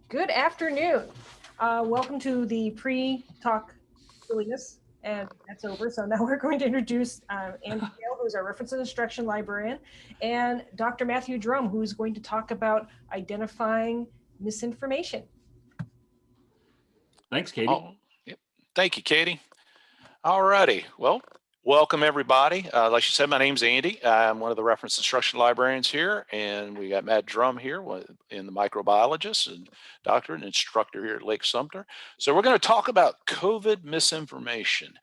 Good afternoon. Welcome to the pre-talk silliness, and that's over. So now we're going to introduce Andy Dail, who's our reference and instruction librarian, and Dr. Matthew Drum, who's going to talk about identifying misinformation. Thanks, Katie. Yep. Thank you, Katie. All righty. Well, welcome everybody. Like you said, my name's Andy. I'm one of the reference instruction librarians here, and we got Matt Drum here, in the microbiologist and doctor and instructor here at Lake-Sumter. So we're going to talk about COVID misinformation.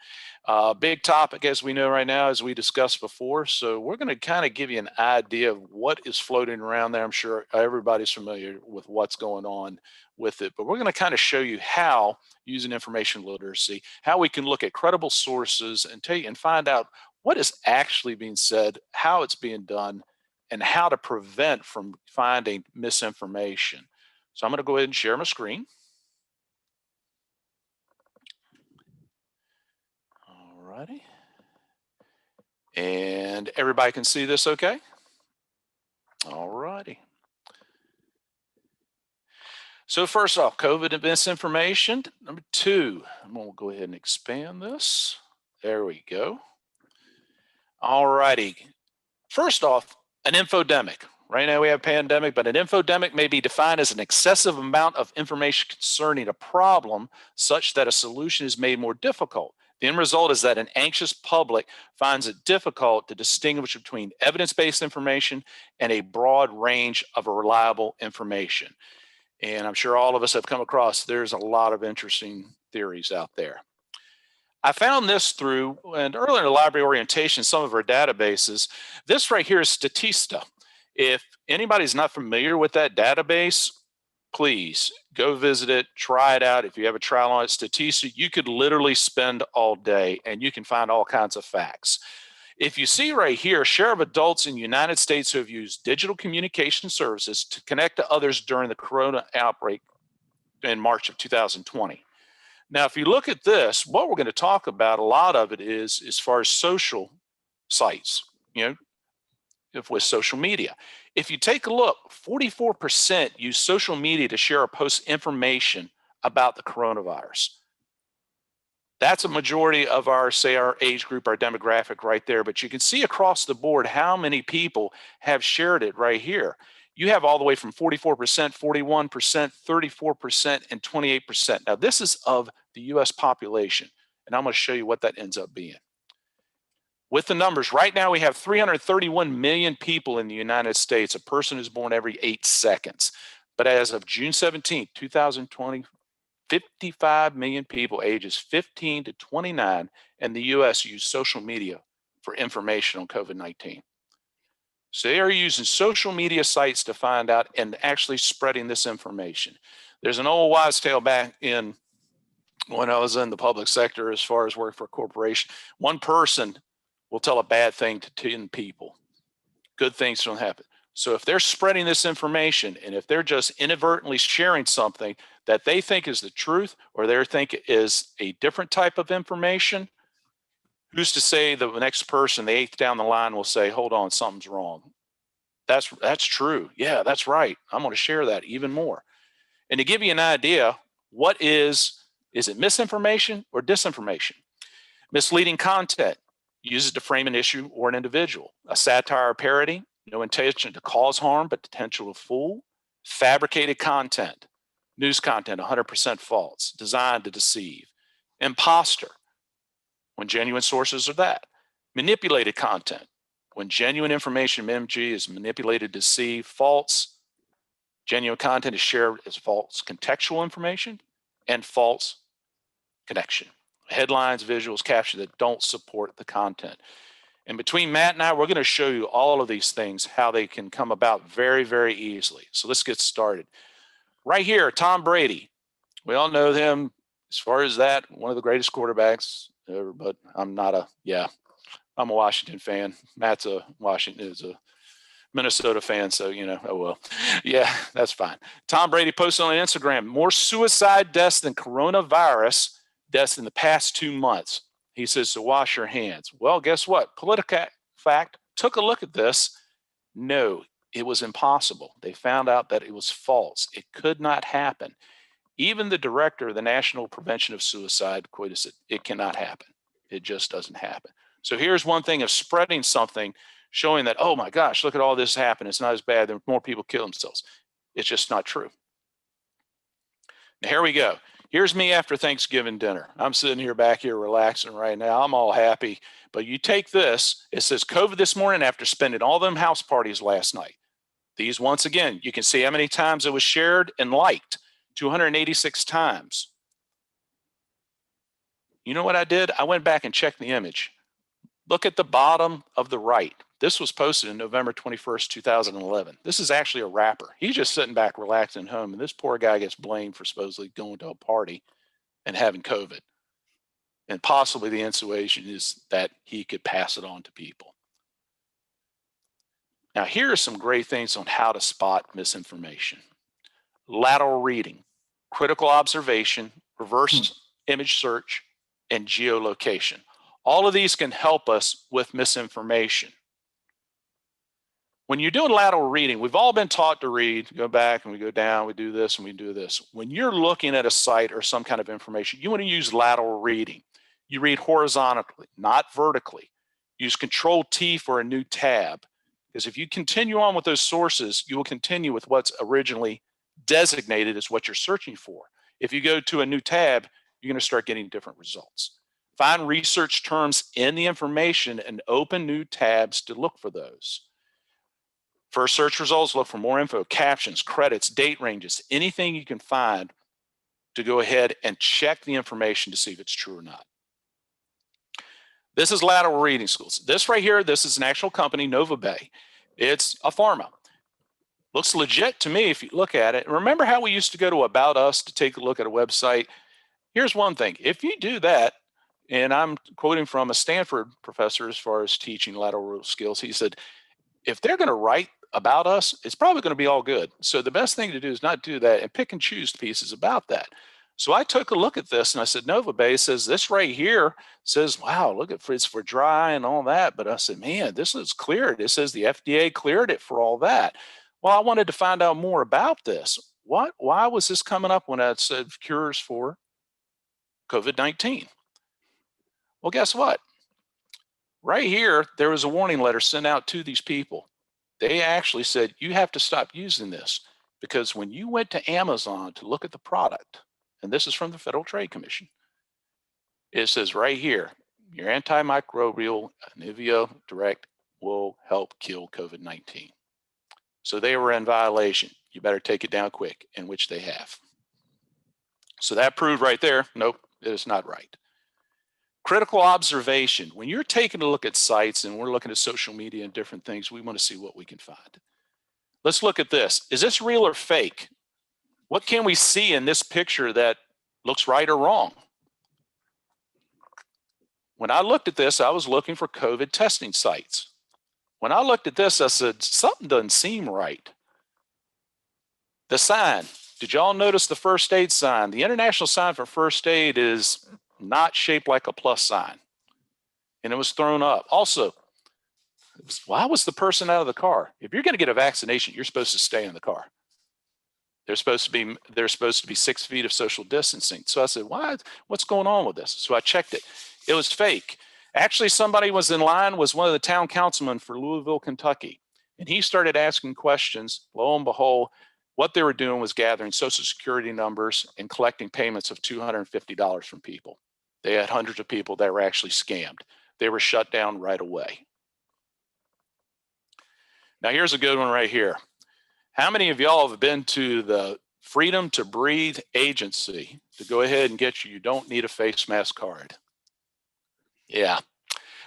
Big topic, as we know right now, as we discussed before. So we're going to kind of give you an idea of what is floating around there. I'm sure everybody's familiar with what's going on with it, but we're going to kind of show you how, using information literacy, how we can look at credible sources and find out what is actually being said, how it's being done, and how to prevent from finding misinformation. So I'm going to go ahead and share my screen. All righty. And everybody can see this okay? All righty. So first off, COVID and misinformation. Number two, I'm going to go ahead and expand this. There we go. All righty. First off, an infodemic. Right now we have a pandemic, but an infodemic may be defined as an excessive amount of information concerning a problem such that a solution is made more difficult. The end result is that an anxious public finds it difficult to distinguish between evidence-based information and a broad range of reliable information. And I'm sure all of us have come across, there's a lot of interesting theories out there. I found this through, and earlier in the library orientation, some of our databases. This right here is Statista. If anybody's not familiar with that database, please go visit it, try it out. If you have a trial on it, Statista, you could literally spend all day and you can find all kinds of facts. If you see right here, share of adults in the United States who have used digital communication services to connect to others during the corona outbreak in March of 2020. Now, if you look at this, what we're going to talk about, a lot of it is as far as social sites, with social media. If you take a look, 44% use social media to share or post information about the coronavirus. That's a majority of our age group, our demographic right there. But you can see across the board how many people have shared it right here. You have all the way from 44%, 41%, 34%, and 28%. Now, this is of the US population, and I'm going to show you what that ends up being. With the numbers, right now we have 331 million people in the United States. A person is born every 8 seconds. But as of June 17, 2020, 55 million people ages 15 to 29 in the US use social media for information on COVID-19. So they are using social media sites to find out and actually spreading this information. There's an old wives' tale back in when I was in the public sector as far as work for a corporation. One person will tell a bad thing to 10 people. Good things don't happen. So if they're spreading this information and if they're just inadvertently sharing something that they think is the truth or they think is a different type of information, who's to say the next person, the eighth down the line, will say, hold on, something's wrong. That's true. Yeah, that's right. I'm going to share that even more. And to give you an idea, what is it misinformation or disinformation? Misleading content uses to frame an issue or an individual. A satire or parody, no intention to cause harm, but potential to fool. Fabricated content, news content, 100% false, designed to deceive. Imposter, when genuine sources are that. Manipulated content, when genuine information, MG, is manipulated to deceive. False, genuine content is shared as false contextual information and false connection. Headlines, visuals, captions that don't support the content. And between Matt and I, we're going to show you all of these things, how they can come about very, very easily. So let's get started. Right here, Tom Brady. We all know him as far as that, one of the greatest quarterbacks ever, but I'm a Washington fan. Matt's is a Minnesota fan, so, oh well. Yeah, that's fine. Tom Brady posted on Instagram, more suicide deaths than coronavirus deaths in the past 2 months. He says, so wash your hands. Well, guess what? PolitiFact took a look at this. No, It was impossible. They found out that it was false. It could not happen. Even the director of the National Prevention of Suicide quoted said, it cannot happen. It just doesn't happen. So here's one thing of spreading something, showing that, oh my gosh, look at all this happen. It's not as bad. There more people kill themselves. It's just not true. Now, here we go. Here's me after Thanksgiving dinner. I'm sitting here back here relaxing right now. I'm all happy. But you take this, it says COVID this morning after spending all them house parties last night. These, once again, you can see how many times it was shared and liked, 286 times. You know what I did? I went back and checked the image. Look at the bottom of the right. This was posted in November 21st, 2011. This is actually a rapper. He's just sitting back relaxing at home, and this poor guy gets blamed for supposedly going to a party and having COVID. And possibly the insinuation is that he could pass it on to people. Now, here are some great things on how to spot misinformation. Lateral reading, critical observation, reverse image search, and geolocation. All of these can help us with misinformation. When you're doing lateral reading, we've all been taught to read, go back and we go down, we do this and we do this. When you're looking at a site or some kind of information, you want to use lateral reading. You read horizontally, not vertically. Use Control-T for a new tab. Because if you continue on with those sources, you will continue with what's originally designated as what you're searching for. If you go to a new tab, you're going to start getting different results. Find research terms in the information and open new tabs to look for those. For search results, look for more info, captions, credits, date ranges, anything you can find to go ahead and check the information to see if it's true or not. This is lateral reading schools. This right here, this is an actual company, Nova Bay. It's a pharma. Looks legit to me if you look at it. Remember how we used to go to About Us to take a look at a website? Here's one thing. If you do that, and I'm quoting from a Stanford professor as far as teaching lateral skills, he said, if they're going to write about us, it's probably going to be all good. So the best thing to do is not do that and pick and choose pieces about that. So I took a look at this and I said, Nova Bay says this right here says, wow, look at it's for dry and all that. But I said, man, this is cleared. It says the FDA cleared it for all that. Well, I wanted to find out more about this. Why was this coming up when I said cures for COVID-19? Well, guess what? Right here, there was a warning letter sent out to these people. They actually said, you have to stop using this because when you went to Amazon to look at the product, and this is from the Federal Trade Commission, it says right here, your antimicrobial Nivea Direct will help kill COVID-19. So they were in violation. You better take it down quick, in which they have. So that proved right there, nope, it is not right. Critical observation. When you're taking a look at sites and we're looking at social media and different things, we want to see what we can find. Let's look at this. Is this real or fake? What can we see in this picture that looks right or wrong? When I looked at this, I was looking for COVID testing sites. When I looked at this, I said, something doesn't seem right. The sign. Did y'all notice the first aid sign? The international sign for first aid is not shaped like a plus sign. And it was thrown up. Also, why was the person out of the car? If you're going to get a vaccination, you're supposed to stay in the car. There's supposed to be 6 feet of social distancing. So I said, what's going on with this? So I checked it. It was fake. Actually, somebody was in line, was one of the town councilmen for Louisville, Kentucky. And he started asking questions. Lo and behold, what they were doing was gathering social security numbers and collecting payments of $250 from people. They had hundreds of people that were actually scammed. They were shut down right away. Now here's a good one right here. How many of y'all have been to the Freedom to Breathe agency to go ahead and get you don't need a face mask card? Yeah.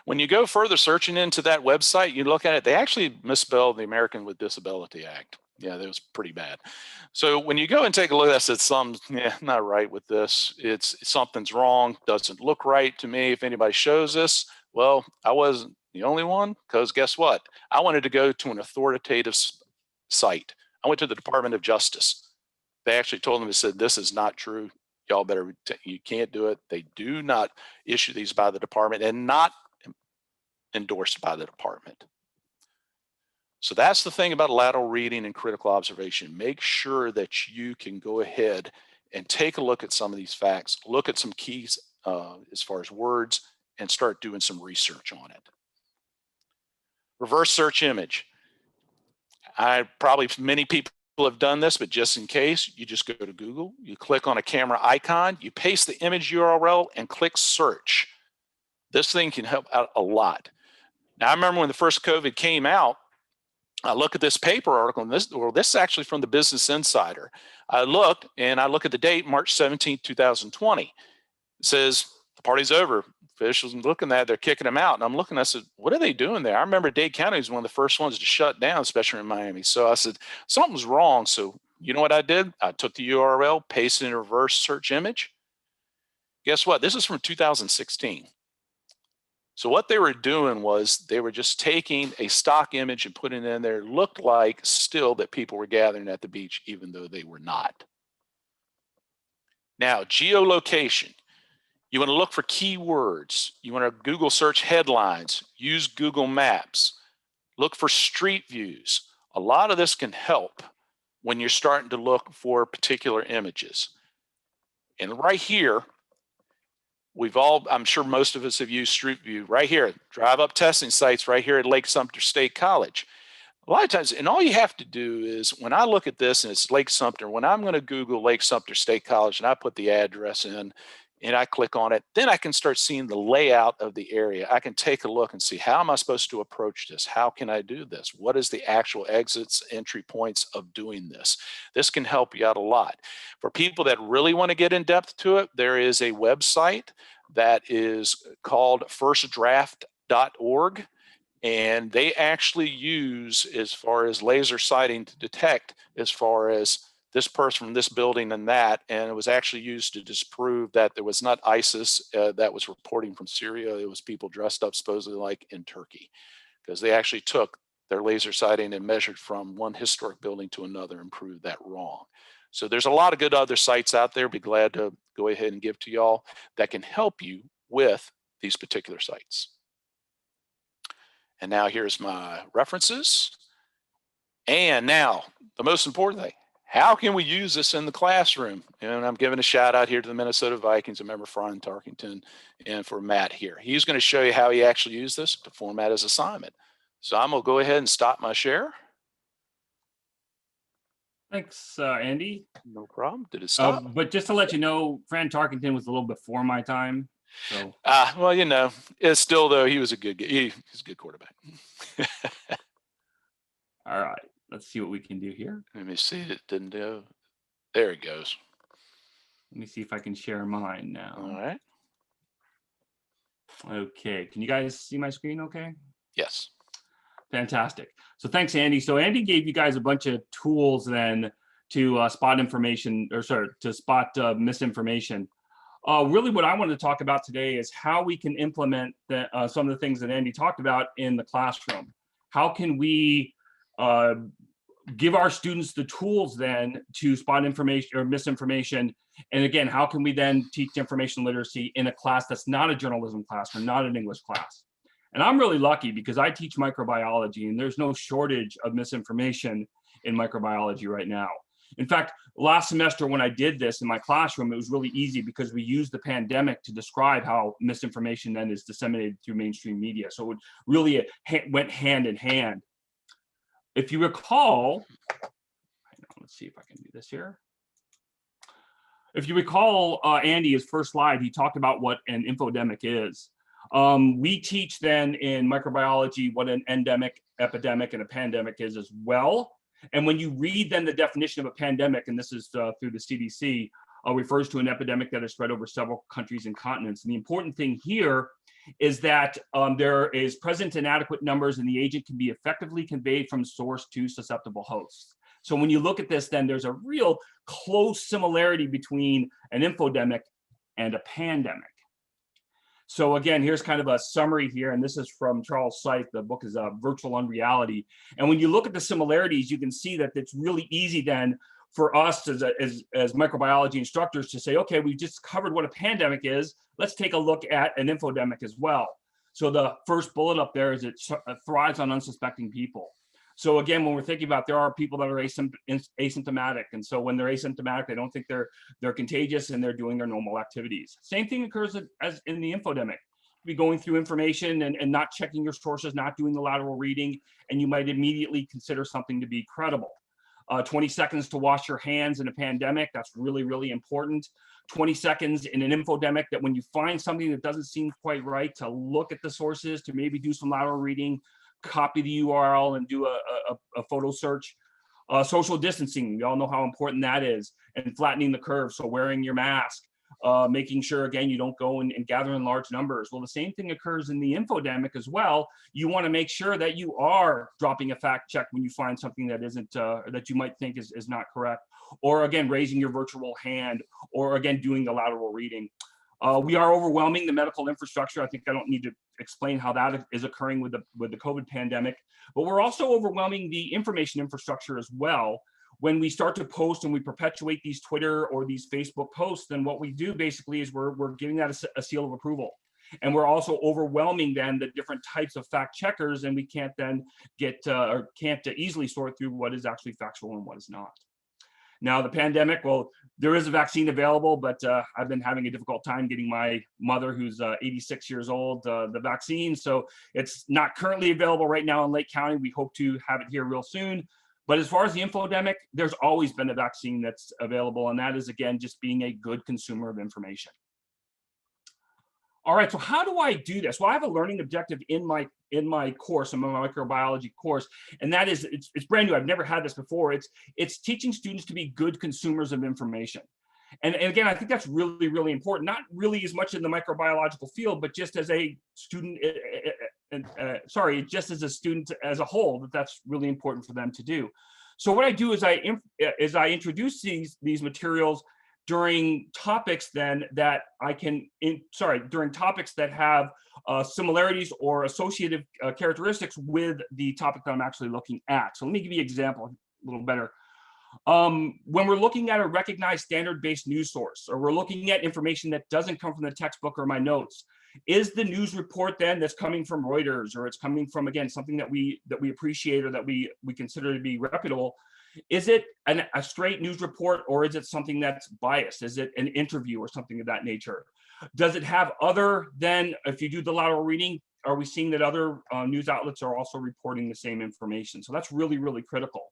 When you go further searching into that website, you look at it, they actually misspelled the American with Disability Act. Yeah, that was pretty bad. So when you go and take a look, I said, not right with this. Something's wrong, doesn't look right to me. If anybody shows this, well, I wasn't the only one, because guess what? I wanted to go to an authoritative site. I went to the Department of Justice. They actually told them, they said, this is not true. Y'all better, you can't do it. They do not issue these by the department and not endorsed by the department. So that's the thing about lateral reading and critical observation. Make sure that you can go ahead and take a look at some of these facts, look at some keys as far as words, and start doing some research on it. Reverse search image. Many people have done this, but just in case, you just go to Google, you click on a camera icon, you paste the image URL and click search. This thing can help out a lot. Now, I remember when the first COVID came out, I look at this paper article, and this is actually from the Business Insider. I look at the date, March 17, 2020. It says the party's over. Officials are looking at it, they're kicking them out. And I'm looking, I said, what are they doing there? I remember Dade County was one of the first ones to shut down, especially in Miami. So I said, something's wrong. So you know what I did? I took the URL, pasted in a reverse search image. Guess what? This is from 2016. So what they were doing was they were just taking a stock image and putting it in there. It looked like still that people were gathering at the beach, even though they were not. Now, geolocation. You want to look for keywords. You want to Google search headlines. Use Google Maps. Look for street views. A lot of this can help when you're starting to look for particular images. And right here, I'm sure most of us have used Street View right here, drive up testing sites right here at Lake-Sumter State College. A lot of times, and all you have to do is, when I look at this and it's Lake-Sumter, when I'm going to Google Lake-Sumter State College and I put the address in and I click on it, then I can start seeing the layout of the area. I can take a look and see, how am I supposed to approach this? How can I do this? What is the actual exits, entry points of doing this? This can help you out a lot. For people that really want to get in depth to it, there is a website that is called firstdraft.org. And they actually use, as far as laser sighting, to detect as far as this person from this building and that, and it was actually used to disprove that there was not ISIS that was reporting from Syria. It was people dressed up supposedly like in Turkey, because they actually took their laser sighting and measured from one historic building to another and proved that wrong. So there's a lot of good other sites out there. Be glad to go ahead and give to y'all that can help you with these particular sites. And now here's my references. And now the most important thing, how can we use this in the classroom? And I'm giving a shout out here to the Minnesota Vikings, a member Brian Tarkington, and for Matt here. He's going to show you how he actually used this to format his assignment. So I'm going to go ahead and stop my share. Thanks, Andy. No problem. Did it stop? But just to let you know, Fran Tarkington was a little before my time. So. Well, you know, it's still, though, he was a good he's a good quarterback. All right. Let's see what we can do here. Let me see. It didn't do. There it goes. Let me see if I can share mine now. All right. Okay. Can you guys see my screen okay? Yes. Fantastic. So thanks, Andy. So Andy gave you guys a bunch of tools then to spot information, or sorry, to spot misinformation. Really what I want to talk about today is how we can implement some of the things that Andy talked about in the classroom. How can we give our students the tools then to spot information or misinformation? And again, how can we then teach information literacy in a class that's not a journalism class or not an English class? And I'm really lucky because I teach microbiology, and there's no shortage of misinformation in microbiology right now. In fact, last semester when I did this in my classroom, it was really easy because we used the pandemic to describe how misinformation then is disseminated through mainstream media. So it really went hand in hand. If you recall, let's see if I can do this here. If you recall, Andy, his first slide, he talked about what an infodemic is. We teach then in microbiology what an endemic, epidemic, and a pandemic is as well. And when you read then the definition of a pandemic, and this is through the CDC, refers to an epidemic that is spread over several countries and continents. And the important thing here is that there is present in adequate numbers, and the agent can be effectively conveyed from source to susceptible hosts. So when you look at this, then there's a real close similarity between an infodemic and a pandemic. So again, here's kind of a summary here, and this is from Charles Seith. The book is Virtual Unreality. And when you look at the similarities, you can see that it's really easy then for us as microbiology instructors to say, okay, we've just covered what a pandemic is. Let's take a look at an infodemic as well. So the first bullet up there is it thrives on unsuspecting people. So again, when we're thinking about, there are people that are asymptomatic. And so when they're asymptomatic, they don't think they're contagious and they're doing their normal activities. Same thing occurs as in the infodemic. Be going through information and not checking your sources, not doing the lateral reading, and you might immediately consider something to be credible. 20 seconds to wash your hands in a pandemic, that's really, really important. 20 seconds in an infodemic, that when you find something that doesn't seem quite right, to look at the sources, to maybe do some lateral reading, copy the URL and do a photo search. Social distancing, we all know how important that is, and flattening the curve, so wearing your mask, making sure, again, you don't go and gather in large numbers. Well, the same thing occurs in the infodemic as well. You want to make sure that you are dropping a fact check when you find something that isn't, that you might think is not correct, or again, raising your virtual hand, or again, doing the lateral reading. We are overwhelming the medical infrastructure. I think I don't need to explain how that is occurring with the COVID pandemic, but we're also overwhelming the information infrastructure as well. When we start to post and we perpetuate these Twitter or these Facebook posts, then what we do basically is we're giving that a seal of approval. And we're also overwhelming then the different types of fact checkers, and we can't then get or can't easily sort through what is actually factual and what is not. Now, the pandemic, well, there is a vaccine available, but I've been having a difficult time getting my mother, who's 86 years old, the vaccine. So it's not currently available right now in Lake County. We hope to have it here real soon. But as far as the infodemic, there's always been a vaccine that's available, and that is, again, just being a good consumer of information. All right, so how do I do this? Well, I have a learning objective in my course, in my microbiology course, and that is, it's brand new. I've never had this before. It's teaching students to be good consumers of information. And again, I think that's really, really important, not really as much in the microbiological field, but just as a student, just as a student as a whole, that's really important for them to do. So what I do is I introduce these materials during topics then that I can, during topics that have similarities or associative characteristics with the topic that I'm actually looking at. So let me give you an example a little better. When we're looking at a recognized standard-based news source, or we're looking at information that doesn't come from the textbook or my notes, is the news report then that's coming from Reuters, or it's coming from, again, something that we appreciate or that we consider to be reputable? Is it a straight news report, or is it something that's biased? Is it an interview or something of that nature? Does it have other than, if you do the lateral reading, are we seeing that other news outlets are also reporting the same information? So that's really, really critical.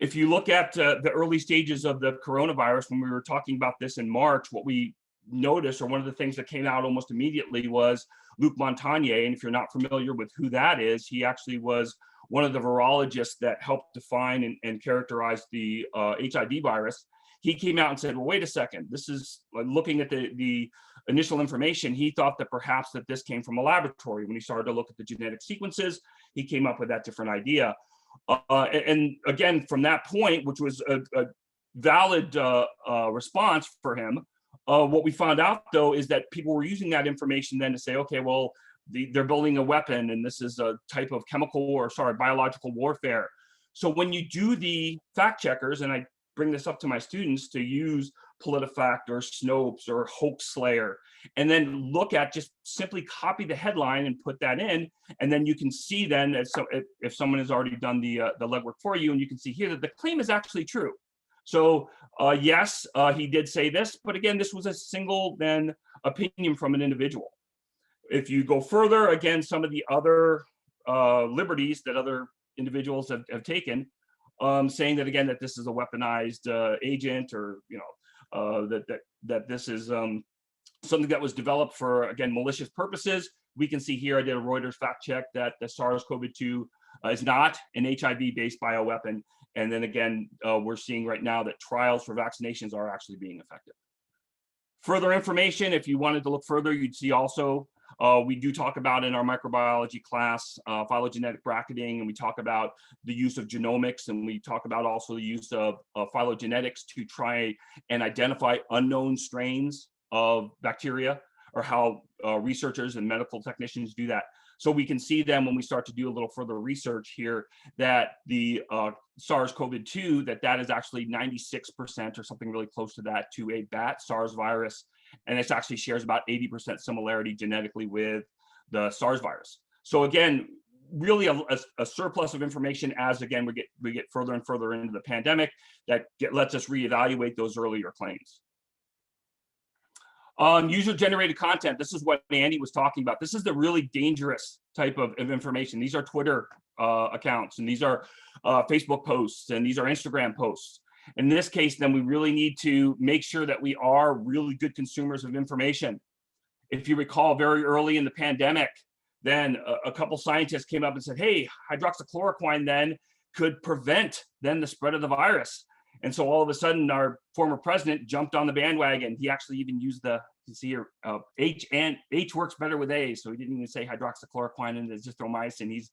If you look at the early stages of the coronavirus, when we were talking about this in March, what we noticed, or one of the things that came out almost immediately, was Luc Montagnier. And if you're not familiar with who that is, he actually was one of the virologists that helped define and characterize the HIV virus. He came out and said, well, wait a second, this is, looking at the initial information, he thought that perhaps that this came from a laboratory. When he started to look at the genetic sequences, he came up with that different idea. And again, from that point, which was a valid response for him, what we found out, though, is that people were using that information then to say, okay, well, they're building a weapon, and this is a type of biological warfare. So when you do the fact checkers, and I bring this up to my students to use PolitiFact or Snopes or Hoaxslayer, and then look at, just simply copy the headline and put that in, and then you can see then if someone has already done the legwork for you, and you can see here that the claim is actually true. So yes, he did say this, but again, this was a single then opinion from an individual. If you go further, again, some of the other liberties that other individuals have taken, saying that, again, that this is a weaponized agent, or that this is something that was developed for, again, malicious purposes. We can see here, I did a Reuters fact check that the SARS-CoV-2 is not an HIV-based bioweapon. And then again, we're seeing right now that trials for vaccinations are actually being effective. Further information, if you wanted to look further, you'd see also, we do talk about in our microbiology class, phylogenetic bracketing, and we talk about the use of genomics, and we talk about also the use of phylogenetics to try and identify unknown strains of bacteria, or how researchers and medical technicians do that. So we can see then, when we start to do a little further research here, that the SARS-CoV-2, that is actually 96% or something really close to that to a bat SARS virus. And it actually shares about 80% similarity genetically with the SARS virus. So again, really a surplus of information as, again, we get further and further into the pandemic that lets us reevaluate those earlier claims. User-generated content. This is what Andy was talking about. This is the really dangerous type of information. These are Twitter accounts, and these are Facebook posts, and these are Instagram posts. In this case, then we really need to make sure that we are really good consumers of information. If you recall, very early in the pandemic, then a couple scientists came up and said, hey, hydroxychloroquine then could prevent then the spread of the virus. And so all of a sudden, our former president jumped on the bandwagon. He actually even used you see here, H works better with A. So he didn't even say hydroxychloroquine and azithromycin. He's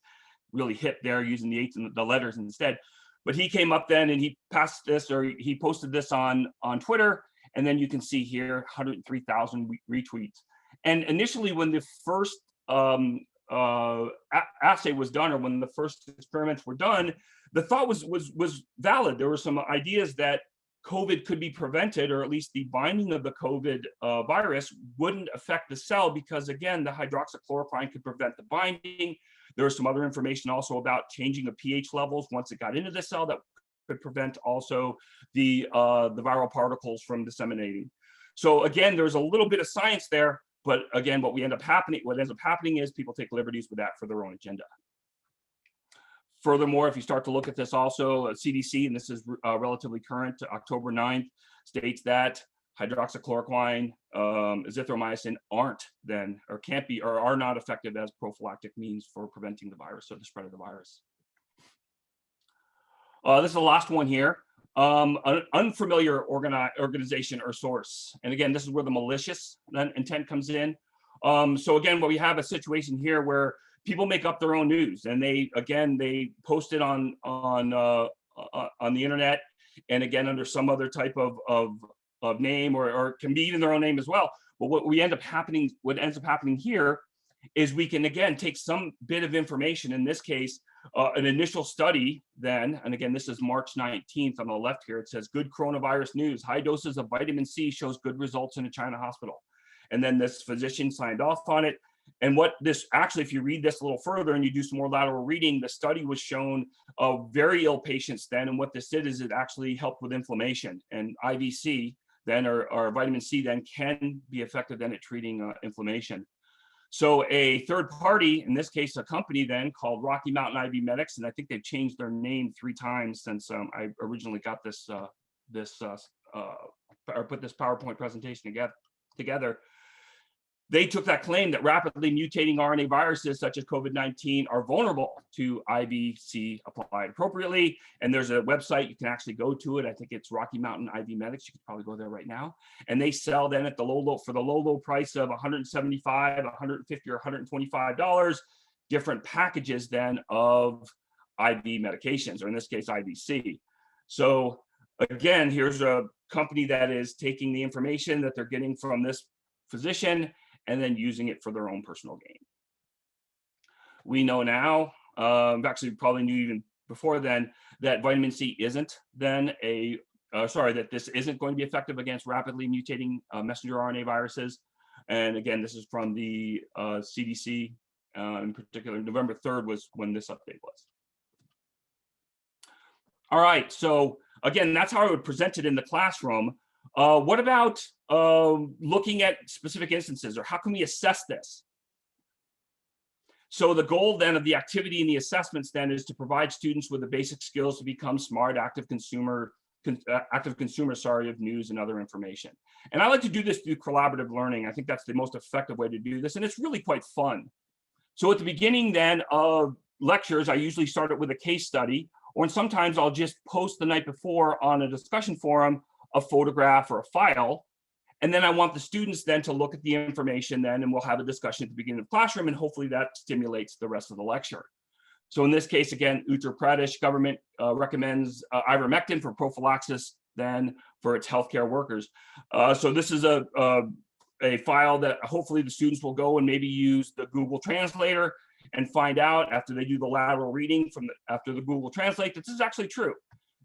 really hip there using the H and the letters instead. But he came up then and he passed this, or he posted this on Twitter. And then you can see here 103,000 retweets. And initially, when the first assay was done, or when the first experiments were done, the thought was valid. There were some ideas that COVID could be prevented, or at least the binding of the COVID virus wouldn't affect the cell, because again, the hydroxychloroquine could prevent the binding. There was some other information also about changing the pH levels once it got into the cell that could prevent also the viral particles from disseminating. So again, there's a little bit of science there, but again, what ends up happening is people take liberties with that for their own agenda. Furthermore, if you start to look at this also, CDC, and this is relatively current, October 9th, states that hydroxychloroquine, azithromycin aren't then, or can't be, or are not effective as prophylactic means for preventing the virus or the spread of the virus. This is the last one here. An unfamiliar organization or source. And again, this is where the malicious intent comes in. So again, we have a situation here where people make up their own news, and they post it on the internet, and again under some other type of name, or can be even their own name as well. But what ends up happening here is we can again take some bit of information, in this case an initial study then, and again this is March 19th on the left here. It says good coronavirus news, high doses of vitamin C shows good results in a China hospital. And then this physician signed off on it. And what this actually, if you read this a little further and you do some more lateral reading, the study was shown of very ill patients then. And what this did is it actually helped with inflammation, and IVC then, or vitamin C then, can be effective then at treating inflammation. So a third party, in this case, a company then called Rocky Mountain IV Medics, and I think they've changed their name 3 times since I originally got this, or put this PowerPoint presentation together. They took that claim that rapidly mutating RNA viruses such as COVID-19 are vulnerable to IVC applied appropriately. And there's a website, you can actually go to it. I think it's Rocky Mountain IV Medics. You could probably go there right now. And they sell then at the low price of $175, $150, or $125, different packages then of IV medications, or in this case, IVC. So again, here's a company that is taking the information that they're getting from this physician and then using it for their own personal gain. We know now, actually probably knew even before then, that vitamin C isn't then that this isn't going to be effective against rapidly mutating messenger RNA viruses. And again, this is from the CDC, in particular, November 3rd was when this update was. All right, so again, that's how I would present it in the classroom. What about looking at specific instances, or how can we assess this? So the goal then of the activity and the assessments then is to provide students with the basic skills to become smart, active consumers of news and other information. And I like to do this through collaborative learning. I think that's the most effective way to do this, and it's really quite fun. So at the beginning then of lectures, I usually start it with a case study, or sometimes I'll just post the night before on a discussion forum a photograph or a file. And then I want the students then to look at the information then, and we'll have a discussion at the beginning of the classroom, and hopefully that stimulates the rest of the lecture. So in this case, again, Uttar Pradesh government recommends ivermectin for prophylaxis then for its healthcare workers. So this is a file that hopefully the students will go and maybe use the Google Translator and find out after they do the lateral reading after the Google Translate that this is actually true.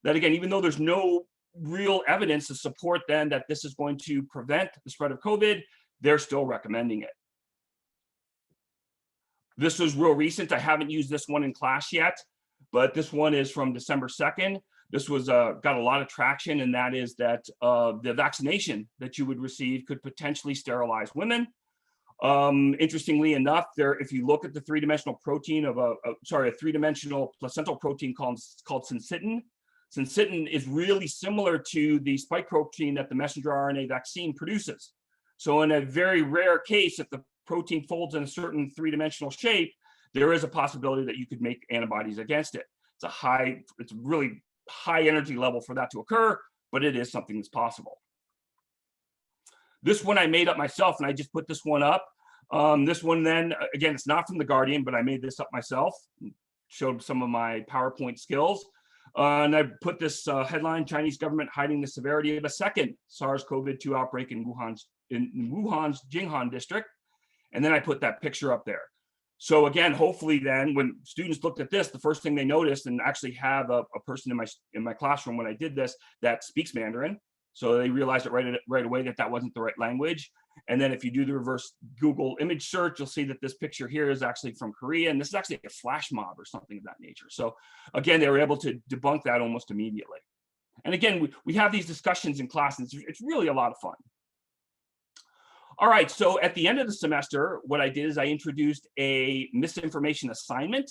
That again, even though there's no real evidence to support then that this is going to prevent the spread of COVID, they're still recommending it. This was real recent. I haven't used this one in class yet, but this one is from December 2nd. This was got a lot of traction, and that is that the vaccination that you would receive could potentially sterilize women. Interestingly enough, if you look at the three-dimensional protein of a three-dimensional placental protein called syncytin. Syncytin is really similar to the spike protein that the messenger RNA vaccine produces. So in a very rare case, if the protein folds in a certain three-dimensional shape, there is a possibility that you could make antibodies against it. It's a really high energy level for that to occur, but it is something that's possible. This one I made up myself, and I just put this one up. This one then, again, it's not from The Guardian, but I made this up myself, showed some of my PowerPoint skills. And I put this headline, Chinese government hiding the severity of a second SARS-CoV-2 outbreak in Wuhan's Jinghan district. And then I put that picture up there. So again, hopefully then when students looked at this, the first thing they noticed, and actually have a person in my classroom when I did this that speaks Mandarin. So they realized it right away that wasn't the right language. And then if you do the reverse Google image search, you'll see that this picture here is actually from Korea. And this is actually a flash mob or something of that nature. So again, they were able to debunk that almost immediately. And again, we have these discussions in class, and it's really a lot of fun. All right, so at the end of the semester, what I did is I introduced a misinformation assignment.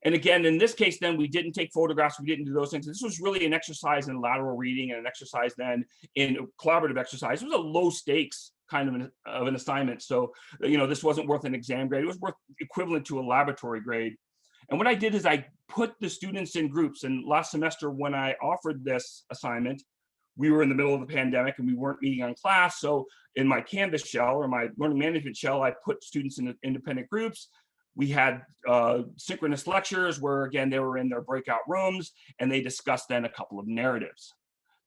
And again, in this case, then we didn't take photographs, we didn't do those things. This was really an exercise in lateral reading and an exercise then in collaborative exercise. It was a low stakes kind of an assignment. So, this wasn't worth an exam grade. It was worth equivalent to a laboratory grade. And what I did is I put the students in groups. And last semester when I offered this assignment, we were in the middle of the pandemic and we weren't meeting on class. So in my Canvas shell or my learning management shell, I put students in independent groups. We had synchronous lectures where, again, they were in their breakout rooms and they discussed then a couple of narratives.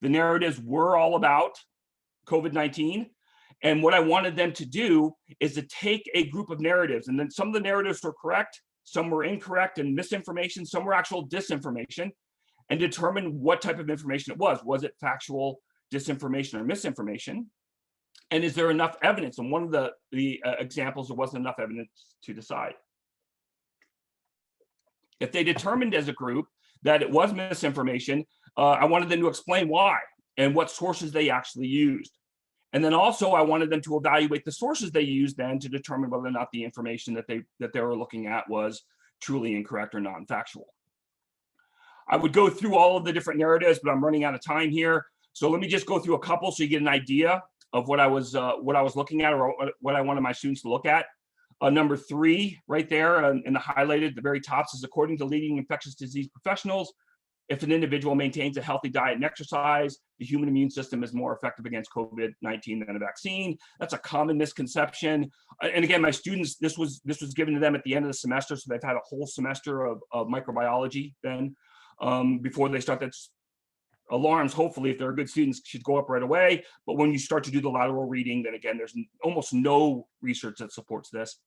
The narratives were all about COVID-19. And what I wanted them to do is to take a group of narratives, and then some of the narratives were correct, some were incorrect and misinformation, some were actual disinformation, and determine what type of information it was. Was it factual disinformation or misinformation? And is there enough evidence? And one of the examples, there wasn't enough evidence to decide. If they determined as a group that it was misinformation, I wanted them to explain why and what sources they actually used. And then also I wanted them to evaluate the sources they used then to determine whether or not the information that they were looking at was truly incorrect or non-factual. I would go through all of the different narratives, but I'm running out of time here. So let me just go through a couple so you get an idea of what I was looking at or what I wanted my students to look at. Number 3 right there in the highlighted, the very top says, according to leading infectious disease professionals, if an individual maintains a healthy diet and exercise, the human immune system is more effective against COVID-19 than a vaccine. That's a common misconception. And again, my students, this was given to them at the end of the semester, so they've had a whole semester of microbiology then before they start. That's alarms, hopefully, if they're good students, should go up right away. But when you start to do the lateral reading, then again, there's almost no research that supports this.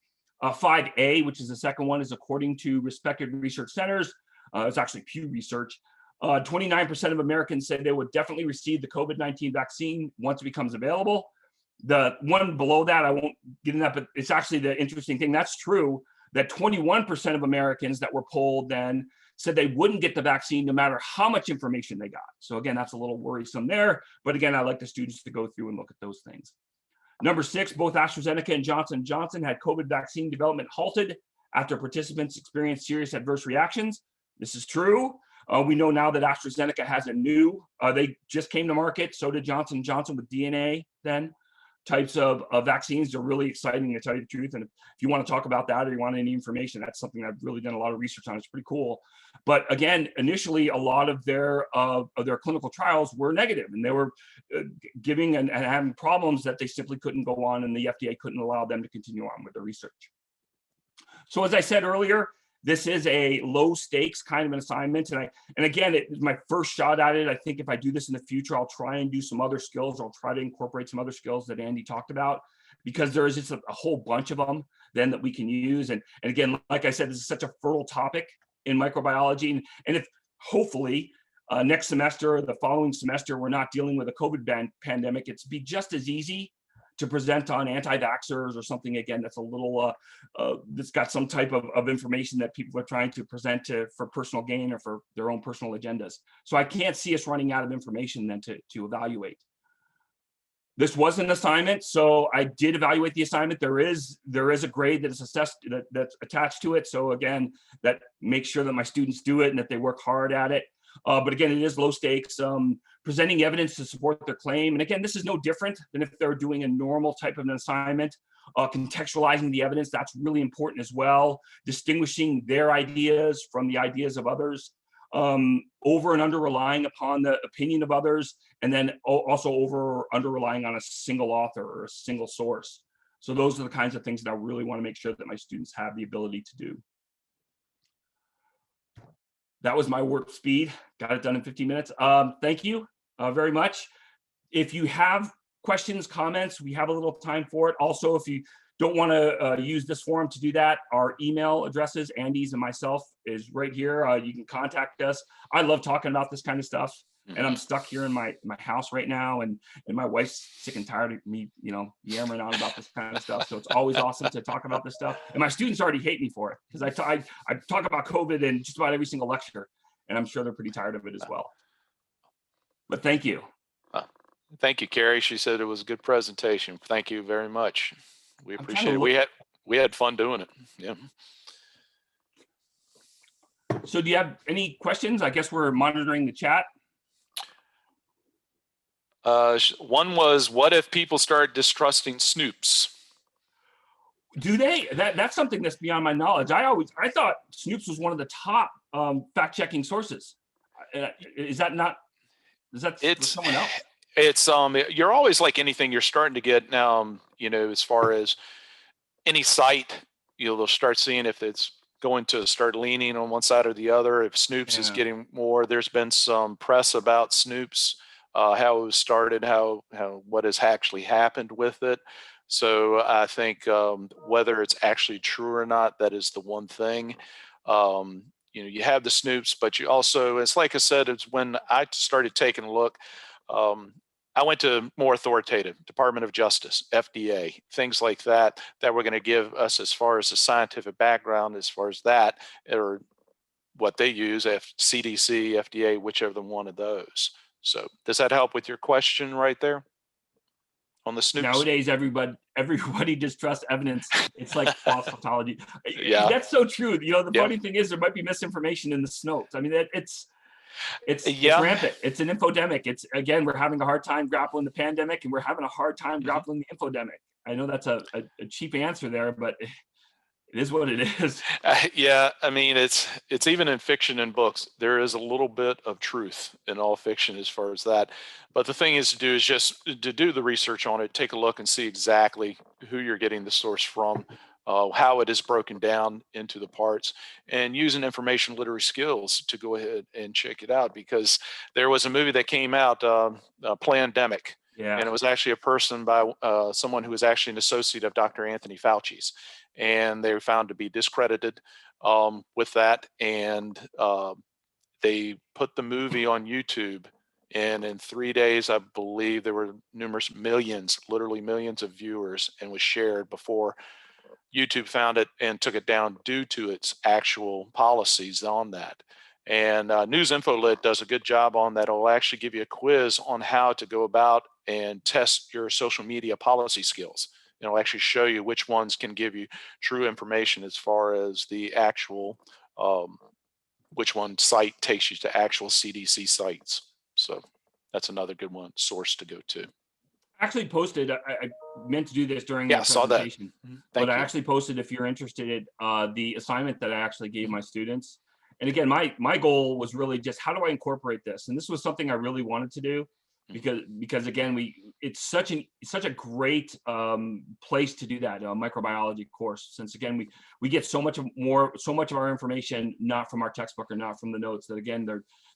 5A, which is the second one, is according to respected research centers. It's actually Pew Research. 29% of Americans say they would definitely receive the COVID-19 vaccine once it becomes available. The one below that, I won't get into that, but it's actually the interesting thing. That's true, that 21% of Americans that were polled then said they wouldn't get the vaccine no matter how much information they got. So again, that's a little worrisome there. But again, I like the students to go through and look at those things. Number 6, both AstraZeneca and Johnson & Johnson had COVID vaccine development halted after participants experienced serious adverse reactions. This is true. We know now that AstraZeneca has a new, they just came to market. So did Johnson & Johnson with DNA then. Types of vaccines. They're really exciting, to tell you the truth. And if you want to talk about that or you want any information, that's something I've really done a lot of research on. It's pretty cool. But again, initially, a lot of their clinical trials were negative, and they were giving and having problems that they simply couldn't go on, and the FDA couldn't allow them to continue on with the research. So as I said earlier, this is a low stakes kind of an assignment. And again, it was my first shot at it. I think if I do this in the future, I'll try and do some other skills. I'll try to incorporate some other skills that Andy talked about, because there is just a whole bunch of them then that we can use. And again, like I said, this is such a fertile topic in microbiology. And if hopefully next semester or the following semester, we're not dealing with a COVID pandemic, it's be just as easy to present on anti-vaxxers or something, again, that's a little, that's got some type of information that people are trying to present for personal gain or for their own personal agendas. So I can't see us running out of information then to evaluate. This was an assignment, so I did evaluate the assignment. There is a grade that is assessed that's attached to it. So again, that makes sure that my students do it and that they work hard at it. But again, it is low stakes, presenting evidence to support their claim. And again, this is no different than if they're doing a normal type of an assignment. Contextualizing the evidence, that's really important as well. Distinguishing their ideas from the ideas of others. Over and under relying upon the opinion of others, and then also over or under relying on a single author or a single source. So those are the kinds of things that I really want to make sure that my students have the ability to do. That was my warp speed. Got it done in 15 minutes. Thank you very much. If you have questions, comments, we have a little time for it. Also, if you don't want to use this forum to do that, our email addresses, Andy's and myself, is right here. You can contact us. I love talking about this kind of stuff. And I'm stuck here in my house right now, and my wife's sick and tired of me, yammering on about this kind of stuff. So it's always awesome to talk about this stuff. And my students already hate me for it because I talk about COVID in just about every single lecture, and I'm sure they're pretty tired of it as well. But thank you. Thank you, Carrie. She said it was a good presentation. Thank you very much. We appreciate it. We had fun doing it. Yeah. So do you have any questions? I guess we're monitoring the chat. One was, what if people start distrusting Snoops? Do they? That's something that's beyond my knowledge. I thought Snoops was one of the top fact-checking sources. Is that not? Is that someone else? It's you're always like anything. You're starting to get now. As far as any site, they'll start seeing if it's going to start leaning on one side or the other. If Snoops is getting more, there's been some press about Snoops. How it was started, what has actually happened with it. So I think whether it's actually true or not, that is the one thing. You have the Snoops, but you also, it's like I said, it's when I started taking a look, I went to more authoritative, Department of Justice, FDA, things like that were going to give us, as far as the scientific background, as far as that, or what they use, CDC, FDA, whichever one of those. So does that help with your question right there on the Snoops? Nowadays, everybody distrusts evidence. It's like false pathology. Yeah, that's so true. The funny thing is there might be misinformation in the Snopes. I mean, it's rampant. It's an infodemic. It's, again, we're having a hard time grappling the pandemic, and we're having a hard time grappling the infodemic. I know that's a cheap answer there, but it is what it is. Yeah, I mean, it's even in fiction and books. There is a little bit of truth in all fiction as far as that. But the thing is to do is just to do the research on it, take a look and see exactly who you're getting the source from, how it is broken down into the parts, and using information literacy skills to go ahead and check it out. Because there was a movie that came out, Plandemic. Yeah. And it was actually a person by someone who was actually an associate of Dr. Anthony Fauci's. And they were found to be discredited with that. And they put the movie on YouTube. And in 3 days, I believe there were numerous millions, literally millions of viewers, and was shared before YouTube found it and took it down due to its actual policies on that. And News Infolit does a good job on that. It'll actually give you a quiz on how to go about and test your social media policy skills. It'll actually show you which ones can give you true information as far as the actual, which one site takes you to actual CDC sites. So that's another good one source to go to. Actually posted, I meant to do this during the presentation, saw that. but I actually posted, if you're interested, the assignment that I actually gave my students. And again, my goal was really just, how do I incorporate this? And this was something I really wanted to do, because again, it's such a great place to do that microbiology course, since again we get so much of our information not from our textbook or not from the notes, that again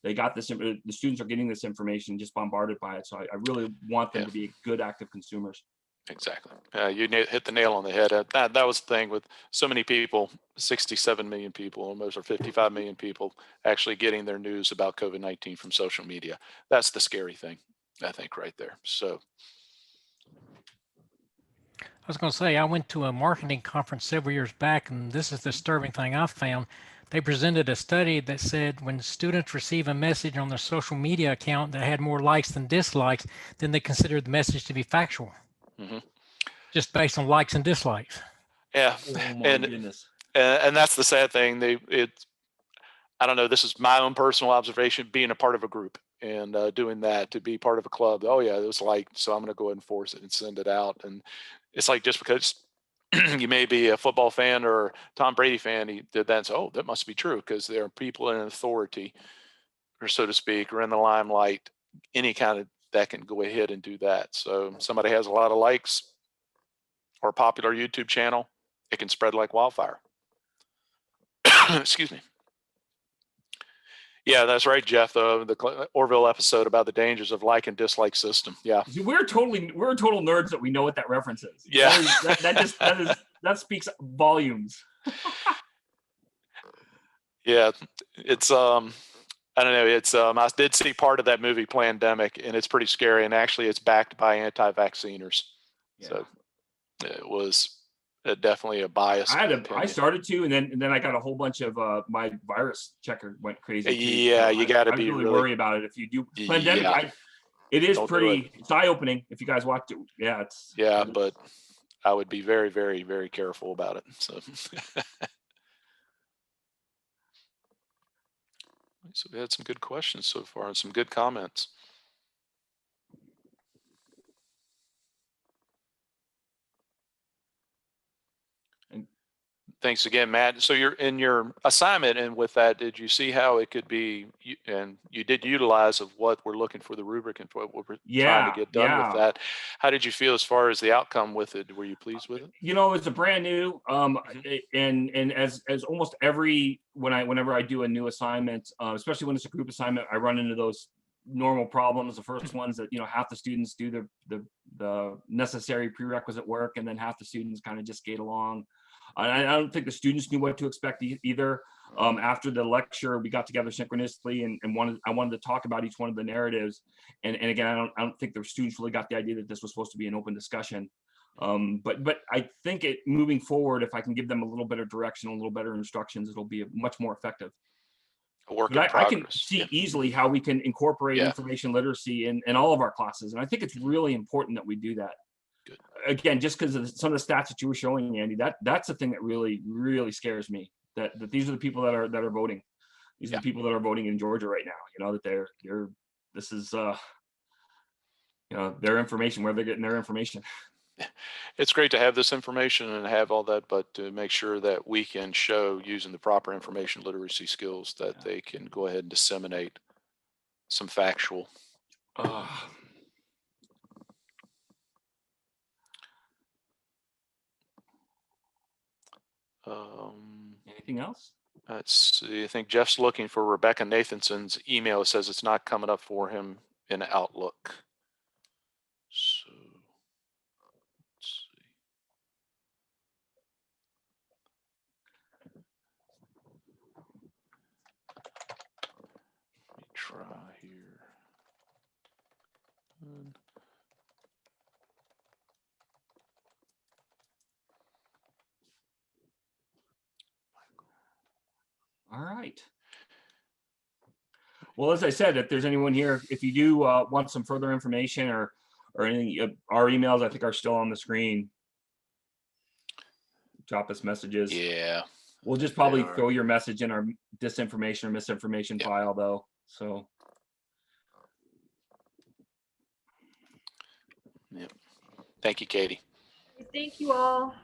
they got this, the students are getting this information just bombarded by it. So I really want them to be good active consumers. Exactly. You hit the nail on the head. That was the thing with so many people, 67 million people, almost, or 55 million people actually getting their news about COVID-19 from social media. That's the scary thing, I think, right there. So I was going to say, I went to a marketing conference several years back, and this is the disturbing thing I found. They presented a study that said when students receive a message on their social media account that had more likes than dislikes, then they considered the message to be factual, Hmm. just based on likes and dislikes. Yeah, Oh my and goodness. and that's the sad thing. I don't know. This is my own personal observation. Being a part of a group and doing that to be part of a club. Oh yeah, it was like, so I'm going to go ahead and force it and send it out. And it's like, just because you may be a football fan or Tom Brady fan, he did that and say, oh, that must be true, because there are people in authority, or so to speak, or in the limelight, any kind of that can go ahead and do that. So somebody has a lot of likes or a popular YouTube channel, it can spread like wildfire. Excuse me. Yeah, that's right, Jeff. The Orville episode about the dangers of like and dislike system. Yeah. See, we're total nerds that we know what that reference is. Yeah. That speaks volumes. Yeah. It's I don't know. It's I did see part of that movie Plandemic, and it's pretty scary. And actually, it's backed by anti-vacciners. Yeah. So it was definitely a biased I opinion. started to, and then I got a whole bunch of my virus checker went crazy too. Yeah, So you got to I be really worry about it if you do pandemic. Yeah. It is Don't do pretty. It's eye opening if you guys watch it. Yeah, but I would be very, very, very careful about it. So. So we had some good questions so far and some good comments. Thanks again, Matt. So you're in your assignment, and with that, did you see how it could be, and you did utilize of what we're looking for the rubric and what we're trying to get done with that. How did you feel as far as the outcome with it? Were you pleased with it? It's a brand new, and as almost every, whenever I do a new assignment, especially when it's a group assignment, I run into those normal problems. The first ones that, half the students do the necessary prerequisite work, and then half the students kind of just skate along. I don't think the students knew what to expect either. After the lecture, we got together synchronously and I wanted to talk about each one of the narratives. And again, I don't think the students really got the idea that this was supposed to be an open discussion. But I think moving forward, if I can give them a little better direction, a little better instructions, it'll be much more effective. A work in progress. I can see easily how we can incorporate information literacy in all of our classes. And I think it's really important that we do that. Good. Again, just because of some of the stats that you were showing, Andy, that's the thing that really, really scares me. That these are the people that are voting. These are the people that are voting in Georgia right now. That this is their information, where they're getting their information. It's great to have this information and have all that, but to make sure that we can show, using the proper information literacy skills, that they can go ahead and disseminate some factual. Anything else? Let's see. I think Jeff's looking for Rebecca Nathanson's email. It says it's not coming up for him in Outlook. So let's see. Let me try here. All right. Well, as I said, if there's anyone here, if you do want some further information or anything, our emails, I think, are still on the screen. Drop us messages. Yeah. We'll just probably throw your message in our disinformation or misinformation file, though. So. Yep. Thank you, Katie. Thank you all.